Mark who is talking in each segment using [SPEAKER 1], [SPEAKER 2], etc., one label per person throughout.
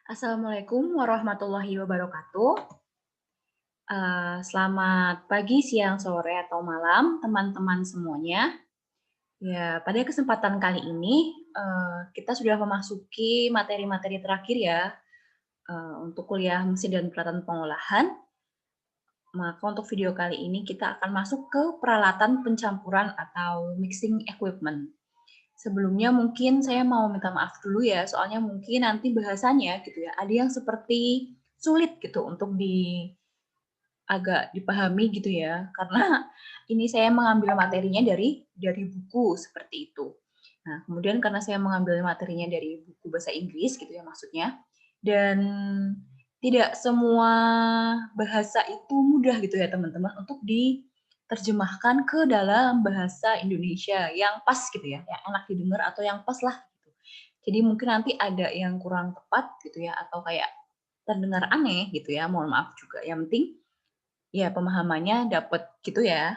[SPEAKER 1] Assalamualaikum warahmatullahi wabarakatuh. Selamat pagi, siang, sore, atau malam, teman-teman semuanya. Ya, pada kesempatan kali ini, kita sudah memasuki materi-materi terakhir ya, untuk kuliah mesin dan peralatan pengolahan. Maka untuk video kali ini kita akan masuk ke peralatan pencampuran atau mixing equipment. Sebelumnya mungkin saya mau minta maaf dulu ya, soalnya mungkin nanti bahasanya gitu ya, ada yang seperti sulit gitu untuk agak dipahami gitu ya, karena ini saya mengambil materinya dari buku seperti itu. Nah, kemudian karena saya mengambil materinya dari buku bahasa Inggris gitu ya maksudnya, dan tidak semua bahasa itu mudah gitu ya teman-teman untuk diterjemahkan ke dalam bahasa Indonesia yang pas gitu ya, yang enak didengar atau yang pas lah gitu. Jadi mungkin nanti ada yang kurang tepat gitu ya, atau kayak terdengar aneh gitu ya, mohon maaf juga. Yang penting ya, pemahamannya dapet gitu ya.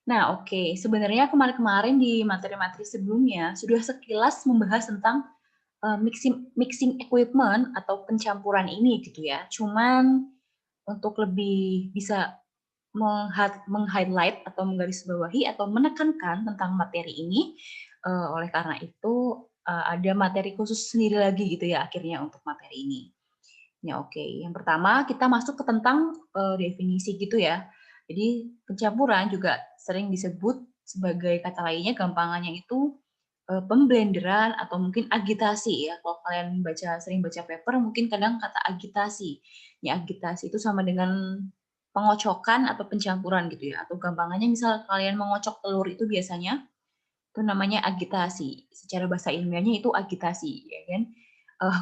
[SPEAKER 1] Nah, oke. Sebenarnya kemarin-kemarin di materi-materi sebelumnya sudah sekilas membahas tentang, mixing mixing equipment atau pencampuran ini gitu ya. Cuman untuk lebih bisa meng-highlight atau menggarisbawahi atau menekankan tentang materi ini, oleh karena itu, ada materi khusus sendiri lagi gitu ya akhirnya untuk materi ini. Ya, oke. Yang pertama kita masuk ke tentang, definisi gitu ya. Jadi pencampuran juga sering disebut sebagai kata lainnya gampangannya itu, pemblenderan atau mungkin agitasi ya. Kalau kalian sering baca paper mungkin kadang kata agitasi. Ya, agitasi itu sama dengan pengocokan atau pencampuran gitu ya, atau gampangannya misal kalian mengocok telur itu biasanya itu namanya agitasi. Secara bahasa ilmiahnya itu agitasi, ya kan.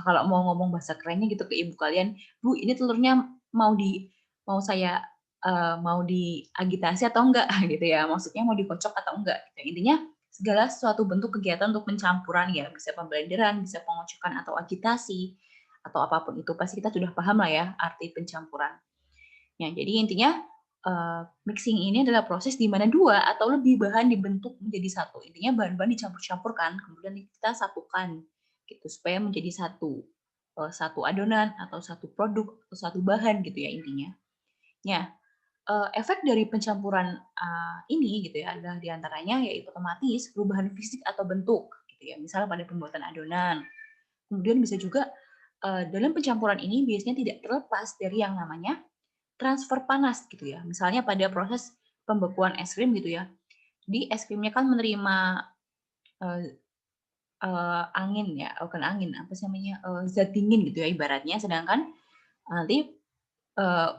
[SPEAKER 1] Kalau mau ngomong bahasa kerennya gitu ke ibu kalian, "Bu, ini telurnya mau saya, mau diagitasi atau enggak?" Gitu ya, maksudnya mau dikocok atau enggak, gitu. Intinya segala suatu bentuk kegiatan untuk pencampuran ya, bisa pemblenderan, bisa pengocokan atau agitasi, atau apapun itu, pasti kita sudah paham lah ya arti pencampuran. Ya, jadi intinya, mixing ini adalah proses di mana 2 atau lebih bahan dibentuk menjadi satu. Intinya bahan-bahan dicampur-campurkan, kemudian kita satukan gitu supaya menjadi satu, satu adonan atau satu produk atau satu bahan gitu ya intinya. Ya, efek dari pencampuran, ini gitu ya adalah di antaranya yaitu otomatis perubahan fisik atau bentuk gitu ya, misal pada pembuatan adonan. Kemudian bisa juga, dalam pencampuran ini biasanya tidak terlepas dari yang namanya transfer panas gitu ya. Misalnya pada proses pembekuan es krim gitu ya. Jadi es krimnya kan menerima, eee angin ya, bukan angin, apa sih namanya, zat dingin gitu ya ibaratnya, sedangkan nanti,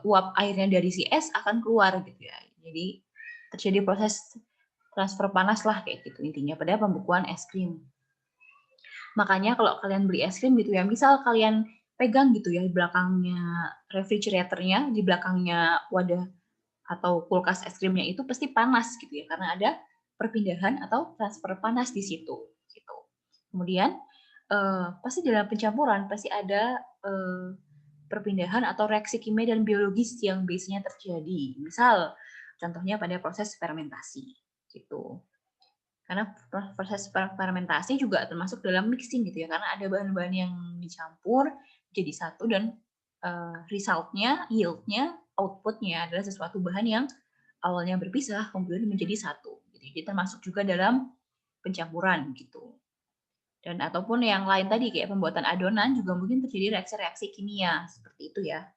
[SPEAKER 1] uap airnya dari si es akan keluar gitu ya. Jadi terjadi proses transfer panas lah kayak gitu intinya pada pembekuan es krim. Makanya kalau kalian beli es krim gitu ya, misal kalian pegang gitu ya di belakangnya refrigerator-nya, di belakangnya wadah atau kulkas es krimnya itu pasti panas gitu ya, karena ada perpindahan atau transfer panas di situ, gitu. Kemudian, pasti dalam pencampuran pasti ada, perpindahan atau reaksi kimia dan biologis yang biasanya terjadi. Misal, contohnya pada proses fermentasi, gitu. Karena proses fermentasi juga termasuk dalam mixing gitu ya, karena ada bahan-bahan yang dicampur jadi satu dan, result-nya, yield-nya, output-nya adalah sesuatu bahan yang awalnya berpisah kemudian menjadi satu gitu. Jadi termasuk juga dalam pencampuran gitu. Dan ataupun yang lain tadi kayak pembuatan adonan juga mungkin terjadi reaksi-reaksi kimia, seperti itu ya.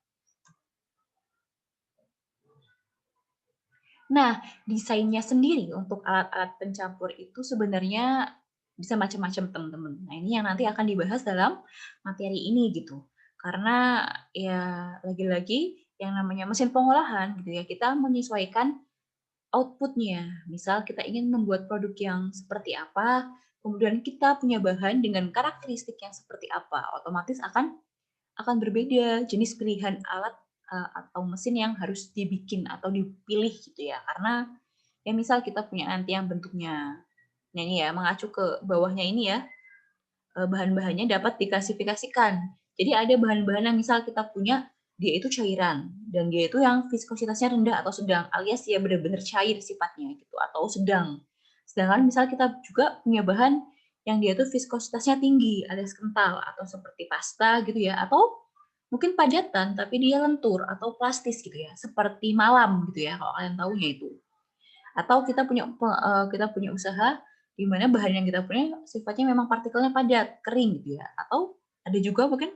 [SPEAKER 1] Nah, desainnya sendiri untuk alat-alat pencampur itu sebenarnya bisa macam-macam, teman-teman. Nah, ini yang nanti akan dibahas dalam materi ini gitu. Karena ya lagi-lagi yang namanya mesin pengolahan gitu ya, kita menyesuaikan output-nya. Misal kita ingin membuat produk yang seperti apa, kemudian kita punya bahan dengan karakteristik yang seperti apa, otomatis akan berbeda jenis pilihan alat, atau mesin yang harus dibikin atau dipilih gitu ya. Karena ya misal kita punya nanti yang bentuknya nah ini ya mengacu ke bawahnya ini ya, bahan-bahannya dapat diklasifikasikan. Jadi ada bahan-bahan yang misal kita punya, dia itu cairan dan dia itu yang viskositasnya rendah atau sedang, alias dia benar-benar cair sifatnya gitu atau sedang. Sedangkan misal kita juga punya bahan yang dia tuh viskositasnya tinggi alias kental atau seperti pasta gitu ya, atau mungkin padatan tapi dia lentur atau plastis gitu ya, seperti malam gitu ya kalau kalian tahunya itu. Atau kita punya usaha di mana bahan yang kita punya sifatnya memang partikelnya padat, kering gitu ya. Atau ada juga mungkin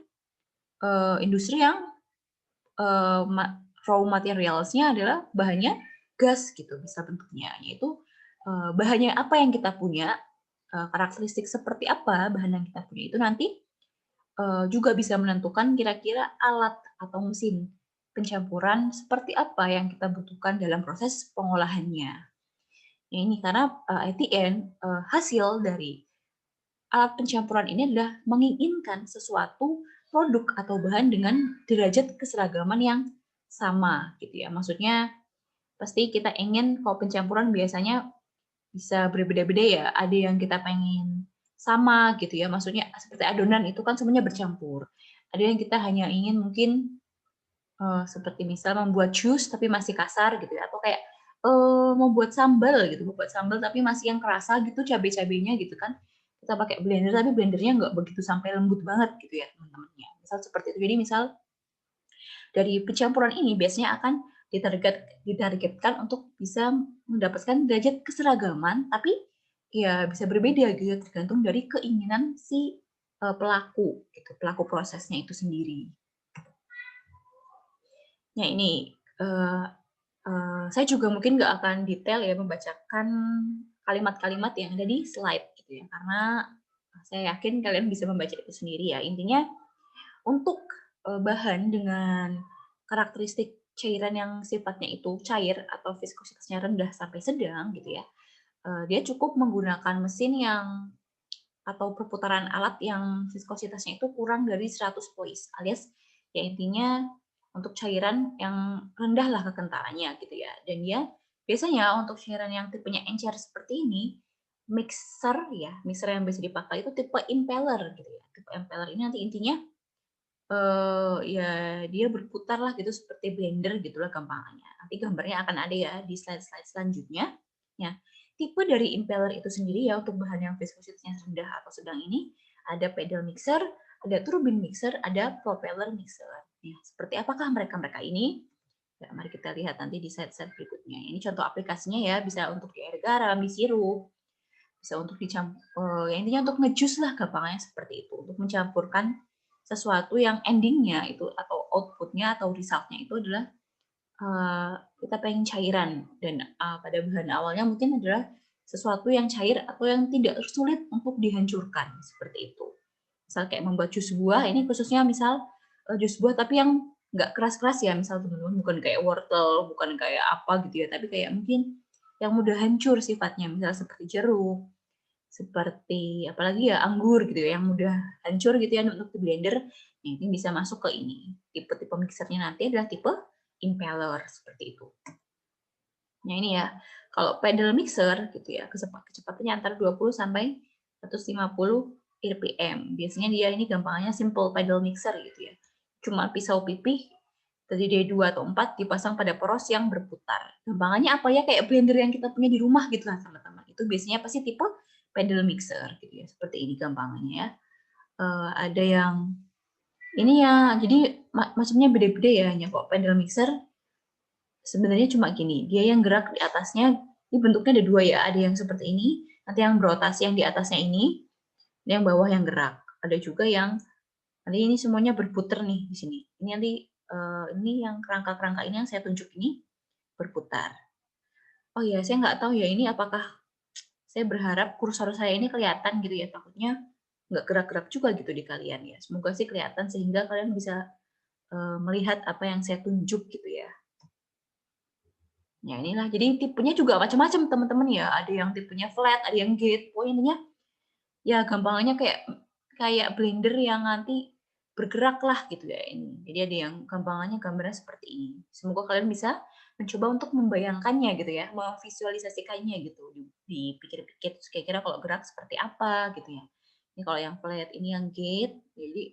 [SPEAKER 1] industri yang eh, raw materials-nya adalah bahannya gas gitu bisa bentuknya, yaitu bahannya apa yang kita punya, karakteristik seperti apa bahan yang kita punya itu nanti juga bisa menentukan kira-kira alat atau mesin pencampuran seperti apa yang kita butuhkan dalam proses pengolahannya. Ya ini karena at the end hasil dari alat pencampuran ini adalah menginginkan sesuatu produk atau bahan dengan derajat keseragaman yang sama gitu ya. Maksudnya pasti kita ingin kalau pencampuran biasanya bisa berbeda-beda ya. Ada yang kita pengen sama gitu ya. Maksudnya seperti adonan itu kan semuanya bercampur. Ada yang kita hanya ingin mungkin seperti misal membuat jus tapi masih kasar gitu ya, atau kayak membuat sambal gitu, membuat sambal tapi masih yang kerasa gitu cabai-cabainya gitu kan. Kita pakai blender tapi blendernya nggak begitu sampai lembut banget gitu ya teman-temannya. Misal seperti itu. Jadi misal dari pencampuran ini biasanya akan ditargetkan untuk bisa mendapatkan derajat keseragaman, tapi ya bisa berbeda gitu ya, tergantung dari keinginan si pelaku gitu, pelaku prosesnya itu sendiri. Nah ini saya juga mungkin nggak akan detail ya membacakan kalimat-kalimat yang ada di slide gitu ya, karena saya yakin kalian bisa membaca itu sendiri ya. Intinya untuk bahan dengan karakteristik cairan yang sifatnya itu cair atau viskositasnya rendah sampai sedang gitu ya, dia cukup menggunakan mesin yang atau perputaran alat yang viskositasnya itu kurang dari 100 poise, alias ya intinya untuk cairan yang rendah lah kekentalannya gitu ya. Dan dia biasanya untuk cairan yang tipenya encer seperti ini, mixer yang bisa dipakai itu tipe impeller gitu ya. Tipe impeller ini nanti intinya ya dia berputar lah gitu seperti blender gitulah gampangnya. Nanti gambarnya akan ada ya di slide-slide selanjutnya. Ya, tipe dari impeller itu sendiri ya untuk bahan yang viskositasnya rendah atau sedang ini ada pedal mixer, ada turbine mixer, ada propeller mixer. Ya, seperti apakah mereka-mereka ini? Ya, mari kita lihat nanti di slide-slide berikutnya. Ini contoh aplikasinya ya, bisa untuk di air garam, di sirup, bisa untuk dicampur, ya intinya untuk ngejus lah gampangnya seperti itu, untuk mencampurkan sesuatu yang endingnya itu atau outputnya atau resultnya itu adalah kita pengen cairan dan pada bahan awalnya mungkin adalah sesuatu yang cair atau yang tidak sulit untuk dihancurkan seperti itu. Misal kayak membuat jus buah, ini khususnya misal jus buah tapi yang nggak keras-keras ya, misal teman-teman bukan kayak wortel, bukan kayak apa gitu ya, tapi kayak mungkin yang mudah hancur sifatnya, misal seperti jeruk, seperti apalagi ya anggur gitu ya, yang mudah hancur gitu ya untuk di blender. Nah, ini bisa masuk ke ini. Tipe-tipe mixernya nanti adalah tipe impeller seperti itu. Nah ini ya, kalau pedal mixer gitu ya, kecepatannya antara 20 sampai 150 RPM. Biasanya dia ini gampangnya simple pedal mixer gitu ya. Cuma pisau pipih terdiri dari 2 atau 4 dipasang pada poros yang berputar. Gampangannya apa ya, kayak blender yang kita punya di rumah gitu lah teman-teman. Itu biasanya pasti tipe pedal mixer gitu ya. Seperti ini gampangannya ya. Ada yang ini ya, jadi macamnya beda-beda ya. Hanya kok pedal mixer sebenarnya cuma gini, dia yang gerak di atasnya, ini bentuknya ada dua ya, ada yang seperti ini, nanti yang berotasi yang di atasnya ini, yang bawah yang gerak. Ada juga yang nanti ini semuanya berputar nih di sini. Ini nanti ini yang kerangka-kerangka ini yang saya tunjuk ini berputar. Oh ya, saya nggak tahu ya ini apakah saya berharap kursor saya ini kelihatan gitu ya, takutnya nggak gerak-gerak juga gitu di kalian ya. Semoga sih kelihatan sehingga kalian bisa melihat apa yang saya tunjuk gitu ya. Ya inilah, jadi tipenya juga macam-macam teman-teman ya. Ada yang tipenya flat, ada yang gate. Pokoknya intinya ya gampangnya kayak kayak blender yang nanti bergerak lah gitu ya ini. Jadi ada yang gampangannya gambarnya seperti ini. Semoga kalian bisa mencoba untuk membayangkannya gitu ya, memvisualisasikannya gitu. Dipikir-pikir kira-kira kalau gerak seperti apa gitu ya. Ini kalau yang flat ini yang gate, jadi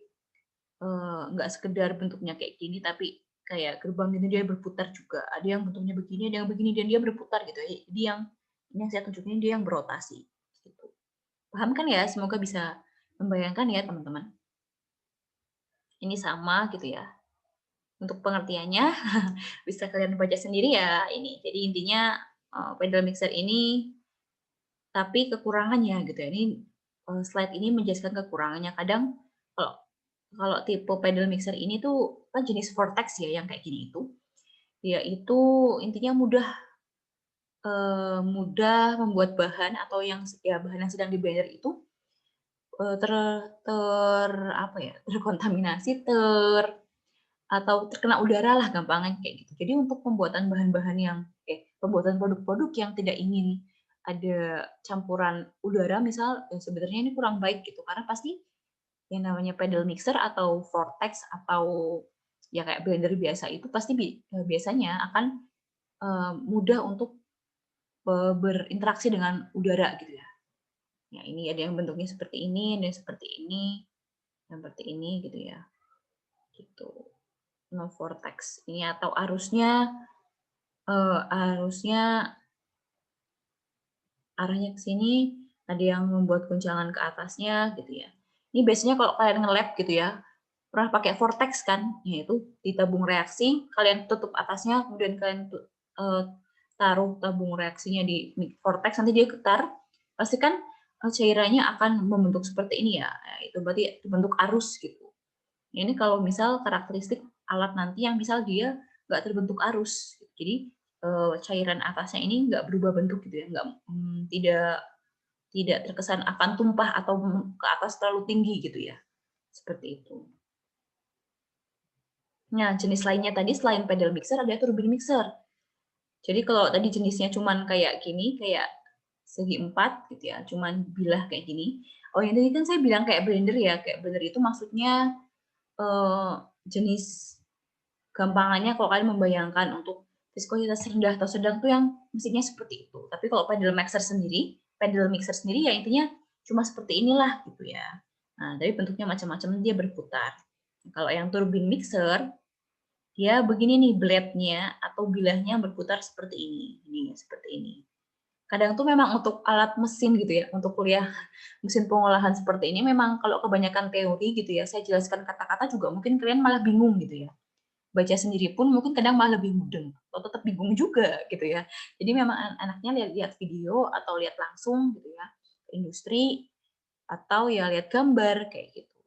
[SPEAKER 1] nggak sekedar bentuknya kayak gini, tapi kayak gerbang ini dia berputar juga. Ada yang bentuknya begini, ada yang begini, dan dia berputar gitu ya. Jadi yang ini yang saya tunjukin dia yang berotasi gitu. Paham kan ya? Semoga bisa membayangkan ya teman-teman. Ini sama gitu ya. Untuk pengertiannya bisa kalian baca sendiri ya ini. Jadi intinya pedal mixer ini tapi kekurangannya gitu ya. Ini slide ini menjelaskan kekurangannya. Kadang kalau kalau tipe pedal mixer ini tuh kan jenis vortex ya yang kayak gini itu. Dia itu intinya mudah membuat bahan atau yang ya bahan yang sedang di blender itu ter ter apa ya, terkontaminasi, atau terkena udara lah gampangnya kayak gitu. Jadi untuk pembuatan bahan-bahan yang pembuatan produk-produk yang tidak ingin ada campuran udara misal, sebenarnya ini kurang baik gitu, karena pasti yang namanya pedal mixer atau vortex atau ya kayak blender biasa itu pasti biasanya akan mudah untuk berinteraksi dengan udara gitu ya. Ya ini ada yang bentuknya seperti ini, ada yang seperti ini, yang seperti ini gitu ya. Gitu. No vortex ini atau arusnya arahnya ke sini, ada yang membuat guncangan ke atasnya gitu ya. Ini biasanya kalau kalian nge-lab gitu ya, pernah pakai vortex kan, yaitu di tabung reaksi, kalian tutup atasnya, kemudian kalian taruh tabung reaksinya di vortex, nanti dia getar, pasti kan cairannya akan membentuk seperti ini ya, itu berarti bentuk arus gitu. Ini kalau misal karakteristik alat nanti yang misal dia nggak terbentuk arus, jadi cairan atasnya ini nggak berubah bentuk gitu ya, tidak terkesan akan tumpah atau ke atas terlalu tinggi gitu ya, seperti itu. Nah, jenis lainnya tadi selain pedal mixer ada turbine mixer. Jadi kalau tadi jenisnya cuman kayak gini, kayak segi 4 gitu ya, cuman bilah kayak gini. Oh, yang tadi kan saya bilang kayak blender ya, kayak blender itu maksudnya jenis gampangannya kalau kalian membayangkan untuk viskositas rendah atau sedang tuh yang mesinnya seperti itu. Tapi kalau pedal mixer sendiri ya intinya cuma seperti inilah gitu ya. Nah, tapi bentuknya macam-macam dia berputar. Kalau yang turbine mixer, dia begini nih blade-nya atau bilahnya berputar seperti ini. Ini seperti ini. Kadang tuh memang untuk alat mesin gitu ya, untuk kuliah mesin pengolahan seperti ini memang kalau kebanyakan teori gitu ya, saya jelaskan kata-kata juga mungkin kalian malah bingung gitu ya. Baca sendiri pun mungkin kadang malah lebih mudeng atau tetap bingung juga gitu ya. Jadi memang anaknya lihat video atau lihat langsung gitu ya ke industri atau ya lihat gambar kayak gitu.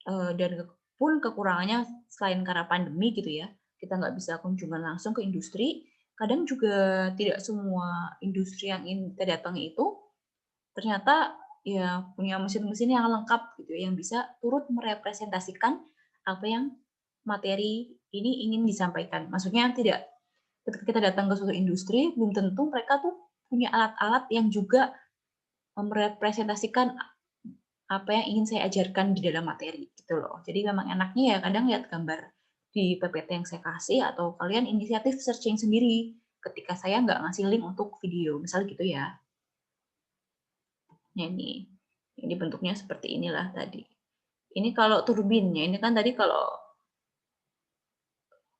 [SPEAKER 1] Dan pun kekurangannya selain karena pandemi gitu ya, kita nggak bisa kunjungan langsung ke industri, kadang juga tidak semua industri yang ingin kita datangi itu ternyata ya punya mesin-mesin yang lengkap gitu ya, yang bisa turut merepresentasikan apa yang materi ini ingin disampaikan. Maksudnya tidak ketika kita datang ke suatu industri, belum tentu mereka tuh punya alat-alat yang juga merepresentasikan apa yang ingin saya ajarkan di dalam materi gitu loh. Jadi memang enaknya ya kadang lihat gambar di PPT yang saya kasih atau kalian inisiatif searching sendiri ketika saya nggak ngasih link untuk video, misal gitu ya. Nah, ini bentuknya seperti inilah tadi. Ini kalau turbinnya, ini kan tadi kalau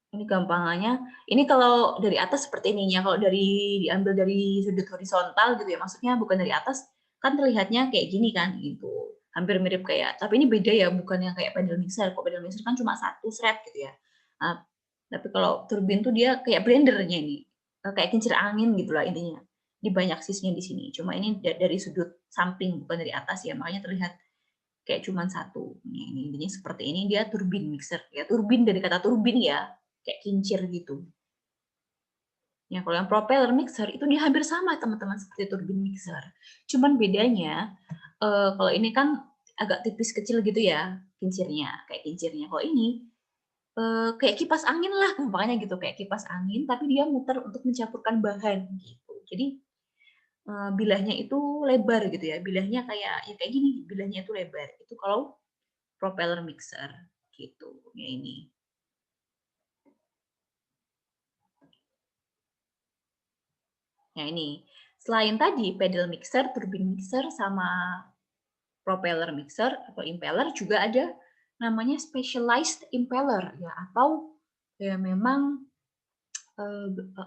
[SPEAKER 1] ini gampangannya, ini kalau dari atas seperti ininya, kalau diambil dari sudut horizontal gitu ya, maksudnya bukan dari atas, kan terlihatnya kayak gini kan, gitu. Hampir mirip kayak, tapi ini beda ya, bukan yang kayak pedal mixer. Kok pedal mixer kan cuma satu thread gitu ya. Nah, tapi kalau turbin tuh dia kayak blendernya ini, kayak kincir angin gitu lah intinya. Di banyak sisinya di sini. Cuma ini dari sudut samping, bukan dari atas ya, makanya terlihat kayak cuma satu. Ini intinya seperti ini, dia turbin mixer. Ya turbin dari kata turbin ya, kayak kincir gitu. Ya, kalau yang propeller mixer itu dia hampir sama teman-teman seperti turbin mixer. Cuman bedanya kalau ini kan agak tipis kecil gitu ya kincirnya, kayak kincirnya. Kalau ini kayak kipas angin lah gampangnya gitu, kayak kipas angin tapi dia muter untuk mencampurkan bahan gitu. Jadi bilahnya itu lebar gitu ya. Bilahnya kayak ya kayak gini, bilahnya itu lebar. Itu kalau propeller mixer gitu. Ya ini. Nah ini, selain tadi pedal mixer, turbine mixer, sama propeller mixer atau impeller juga ada namanya specialized impeller ya atau ya memang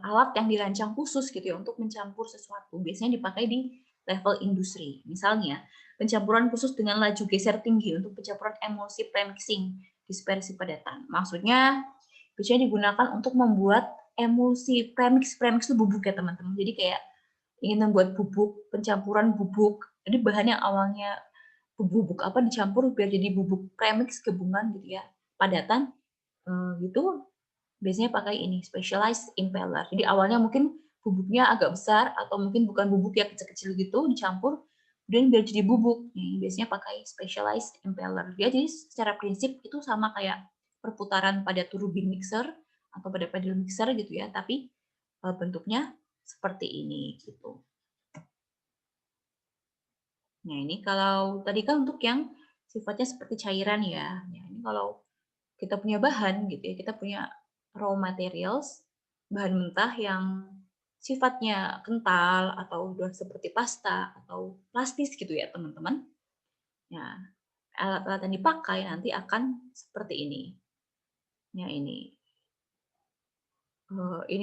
[SPEAKER 1] alat yang dirancang khusus gitu ya untuk mencampur sesuatu. Biasanya dipakai di level industri. Misalnya, pencampuran khusus dengan laju geser tinggi untuk pencampuran emulsi premixing dispersi padatan. Maksudnya biasanya digunakan untuk membuat emulsi premix itu bubuk ya teman-teman. Jadi kayak ingin membuat bubuk, pencampuran bubuk. Jadi bahan yang awalnya bubuk apa dicampur biar jadi bubuk premix gabungan gitu ya, padatan gitu. Biasanya pakai ini specialized impeller. Jadi awalnya mungkin bubuknya agak besar atau mungkin bukan bubuk yang kecil-kecil gitu dicampur dan biar jadi bubuk. Biasanya pakai specialized impeller. Dia jadi secara prinsip itu sama kayak perputaran pada turbin mixer atau pada pedal mixer gitu ya, tapi bentuknya seperti ini gitu. Nah, ini kalau tadi kan untuk yang sifatnya seperti cairan ya. Nah, ini kalau kita punya bahan gitu ya, kita punya raw materials, bahan mentah yang sifatnya kental atau udah seperti pasta atau plastis gitu ya, teman-teman. Nah, alat-alat yang dipakai nanti akan seperti ini. Nah, ini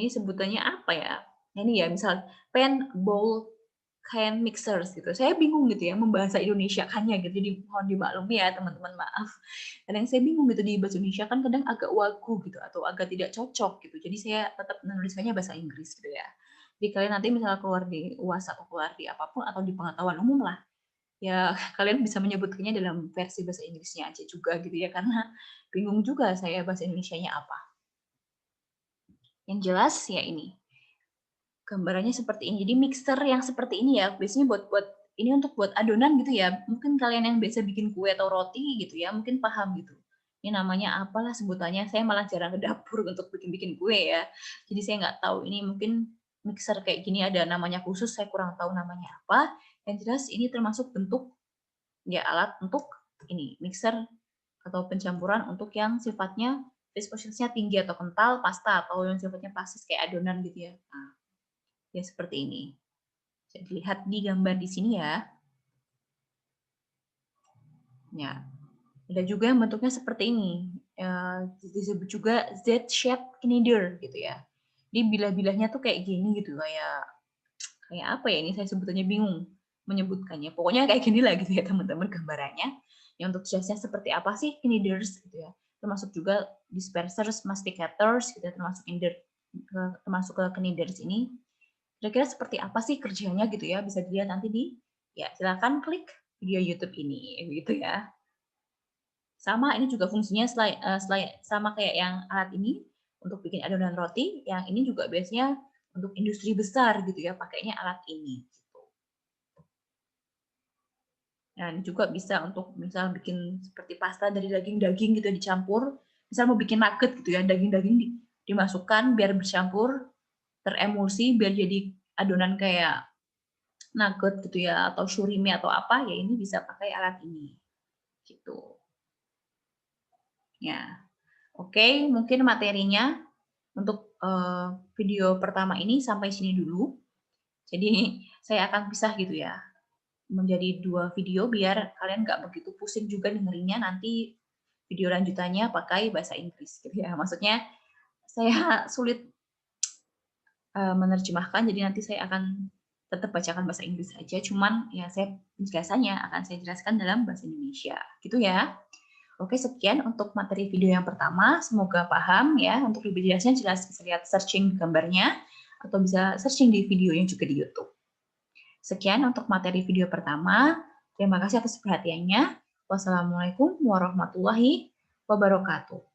[SPEAKER 1] sebutannya apa ya? Nah, ini ya, misal pen, bowl, can mixers gitu. Saya bingung gitu ya membahasa Indonesiakannya gitu. Jadi mohon dimaklumi ya teman-teman, maaf. Kadang saya bingung gitu di bahasa Indonesia kan kadang agak wagu gitu atau agak tidak cocok gitu. Jadi saya tetap menuliskannya bahasa Inggris gitu ya. Jadi kalian nanti misalnya keluar di UAS atau keluar di apapun atau di pengetahuan umum lah, ya kalian bisa menyebutkannya dalam versi bahasa Inggrisnya aja juga gitu ya, karena bingung juga saya bahasa Indonesianya apa. Yang jelas ya ini gambarannya seperti ini. Jadi mixer yang seperti ini ya, biasanya buat ini untuk buat adonan gitu ya. Mungkin kalian yang biasa bikin kue atau roti gitu ya, mungkin paham gitu. Ini namanya apalah sebutannya. Saya malah jarang ke dapur untuk bikin-bikin kue ya. Jadi saya nggak tahu ini mungkin mixer kayak gini ada namanya khusus, saya kurang tahu namanya apa. Yang jelas ini termasuk bentuk ya alat untuk ini mixer atau pencampuran untuk yang sifatnya viscosity-nya tinggi atau kental, pasta atau yang sifatnya plastis kayak adonan gitu ya. Nah, ya seperti ini. Bisa dilihat di gambar di sini ya. Ya, ada juga yang bentuknya seperti ini. Disebut juga Z-shaped knider gitu ya. Jadi bilah-bilahnya tuh kayak gini gitu, kayak apa ya ini saya sebutannya bingung menyebutkannya. Pokoknya kayak gini lah gitu ya teman-teman gambarannya. Yang untuk jelasnya seperti apa sih kniders gitu ya. Termasuk juga dispersers, masticators gitu ya, termasuk ke kniders ini. Kira-kira seperti apa sih kerjanya gitu ya, bisa dilihat nanti di, ya silakan klik video YouTube ini, gitu ya. Sama ini juga fungsinya sama kayak yang alat ini, untuk bikin adonan roti, yang ini juga biasanya untuk industri besar gitu ya, pakainya alat ini. Gitu. Nah, ini juga bisa untuk misal bikin seperti pasta dari daging-daging gitu dicampur, misal mau bikin nugget gitu ya, daging-daging dimasukkan biar bercampur, teremulsi biar jadi adonan kayak nugget gitu ya atau surimi atau apa ya ini bisa pakai alat ini gitu ya. Oke, mungkin materinya untuk video pertama ini sampai sini dulu. Jadi saya akan pisah gitu ya menjadi 2 video biar kalian nggak begitu pusing juga dengerinnya, nanti video lanjutannya pakai bahasa Inggris gitu ya. Maksudnya saya sulit menerjemahkan, jadi nanti saya akan tetap bacakan bahasa Inggris aja, cuman ya saya penjelasannya akan saya jelaskan dalam bahasa Indonesia, gitu ya. Oke, sekian untuk materi video yang pertama, semoga paham ya. Untuk lebih jelasnya jelas bisa lihat searching gambarnya, atau bisa searching di video yang juga di YouTube. Sekian untuk materi video pertama, terima kasih atas perhatiannya. Wassalamualaikum warahmatullahi wabarakatuh.